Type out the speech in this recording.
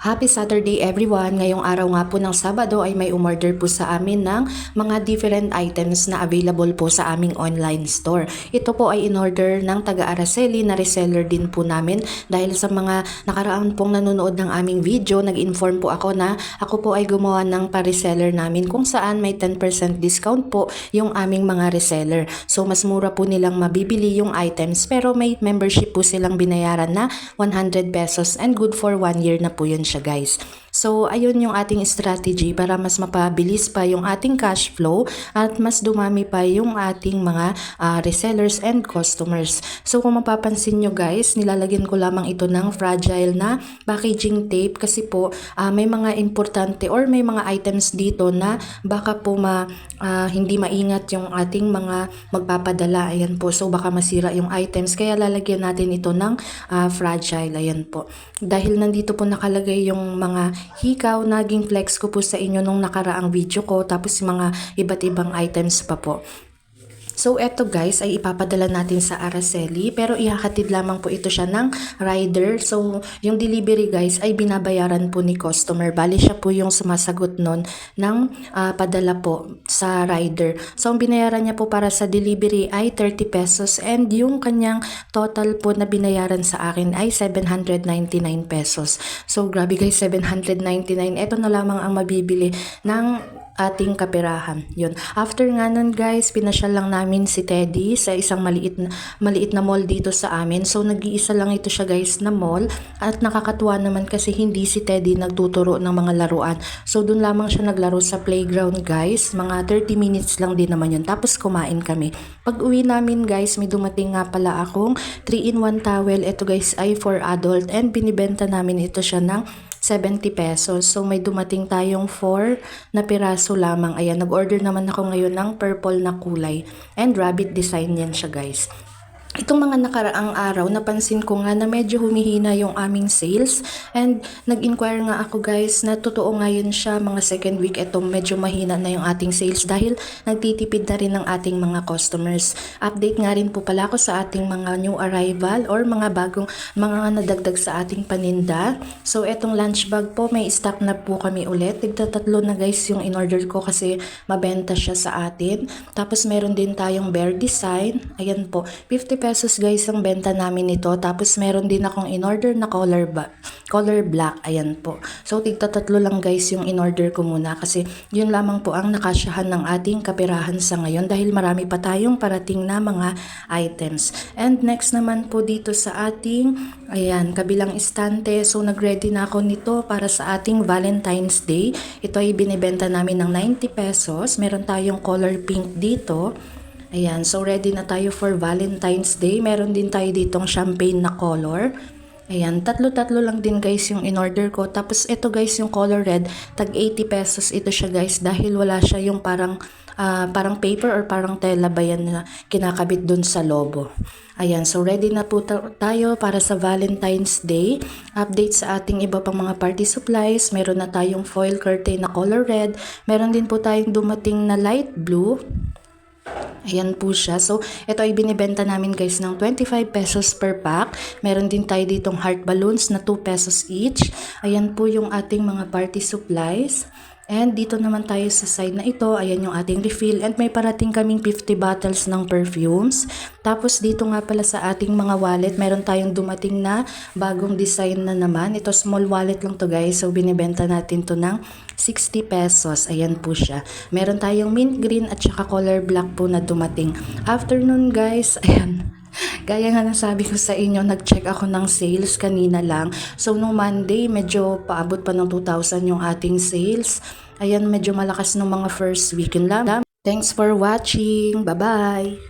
Happy Saturday everyone! Ngayong araw nga po ng Sabado ay may umorder po sa amin ng mga different items na available po sa aming online store. Ito po ay in-order ng taga-Araceli na reseller din po namin dahil sa mga nakaraan pong nanonood ng aming video, nag-inform po ako na ako po ay gumawa ng pa-reseller namin kung saan may 10% discount po yung aming mga reseller. So mas mura po nilang mabibili yung items pero may membership po silang binayaran na 100 pesos and good for 1 year na po yun siya guys. So ayun yung ating strategy para mas mapabilis pa yung ating cash flow at mas dumami pa yung ating mga resellers and customers. So kung mapapansin nyo guys, nilalagyan ko lamang ito ng fragile na packaging tape kasi po may mga importante or may mga items dito na baka po hindi maingat yung ating mga magpapadala. Ayan po, so baka masira yung items kaya lalagyan natin ito ng fragile. Ayan po. Dahil nandito po nakalagay yung mga hikaw, naging flex ko po sa inyo nung nakaraang video ko, tapos mga iba't ibang items pa po. So eto guys ay ipapadala natin sa Araceli pero ihahatid lamang po ito siya ng rider. So yung delivery guys ay binabayaran po ni customer. Bali siya po yung sumasagot nun ng padala po sa rider. So ang binayaran niya po para sa delivery ay 30 pesos and yung kanyang total po na binayaran sa akin ay 799 pesos. So grabe guys, 799. Ito na lamang ang mabibili ng ating kapirahan. Yun. After nga nun guys, pinasyal lang namin si Teddy sa isang maliit na mall dito sa amin. So nag-iisa lang ito siya guys na mall at nakakatuwa naman kasi hindi si Teddy nagtuturo ng mga laruan. So dun lamang siya naglaro sa playground guys. Mga 30 minutes lang din naman yun. Tapos kumain kami. Pag uwi namin guys, may dumating nga pala akong 3-in-1 towel. Ito guys ay for adult and binibenta namin ito siya ng 70 pesos. So may dumating tayong 4 na piraso lamang. Ayan, nag-order naman ako ngayon ng purple na kulay. And rabbit design yan siya guys. Itong mga nakaraang araw, napansin ko nga na medyo humihina yung aming sales and nag-inquire nga ako guys na totoo ngayon siya, mga second week ito medyo mahina na yung ating sales dahil nagtitipid na rin ng ating mga customers. Update nga rin po pala ako sa ating mga new arrival or mga bagong mga nadagdag sa ating paninda. So etong lunch bag po, may stock na po kami ulit. Tigtatatlo na guys yung in-order ko kasi mabenta siya sa atin. Tapos meron din tayong bear design. Ayan po, 50 pesos guys ang benta namin nito. Tapos meron din akong in-order na color black. Ayan po. So tigtatatlo lang guys yung in-order ko muna kasi yun lamang po ang nakasyahan ng ating kapirahan sa ngayon dahil marami pa tayong parating na mga items. And next naman po dito sa ating kabilang istante. So nag-ready na ako nito para sa ating Valentine's Day. Ito ay binibenta namin ng 90 pesos. Meron tayong color pink dito. Ayan, so ready na tayo for Valentine's Day. Meron din tayo ditong champagne na color. Ayan, tatlo-tatlo lang din guys yung in-order ko. Tapos ito guys yung color red, tag 80 pesos ito siya guys dahil wala siya yung parang paper or parang tela ba yan na kinakabit dun sa lobo. Ayan, so ready na po tayo para sa Valentine's Day. Update sa ating iba pang mga party supplies. Meron na tayong foil curtain na color red. Meron din po tayong dumating na light blue. Ayan po siya. So, ito ay binibenta namin guys ng 25 pesos per pack. Meron din tayo ditong heart balloons na 2 pesos each. Ayan po yung ating mga party supplies. And dito naman tayo sa side na ito, ayan yung ating refill and may parating kaming 50 bottles ng perfumes. Tapos dito nga pala sa ating mga wallet, meron tayong dumating na bagong design na naman. Ito small wallet lang to guys, so binibenta natin to ng 60 pesos. Ayan po siya. Meron tayong mint green at saka color black po na dumating. Afternoon guys, ayan. Gaya nga nasabi ko sa inyo, nag-check ako ng sales kanina lang. So, nung Monday, medyo paabot pa ng 2,000 yung ating sales. Ayan, medyo malakas ng mga first weekend lang. Thanks for watching. Bye-bye!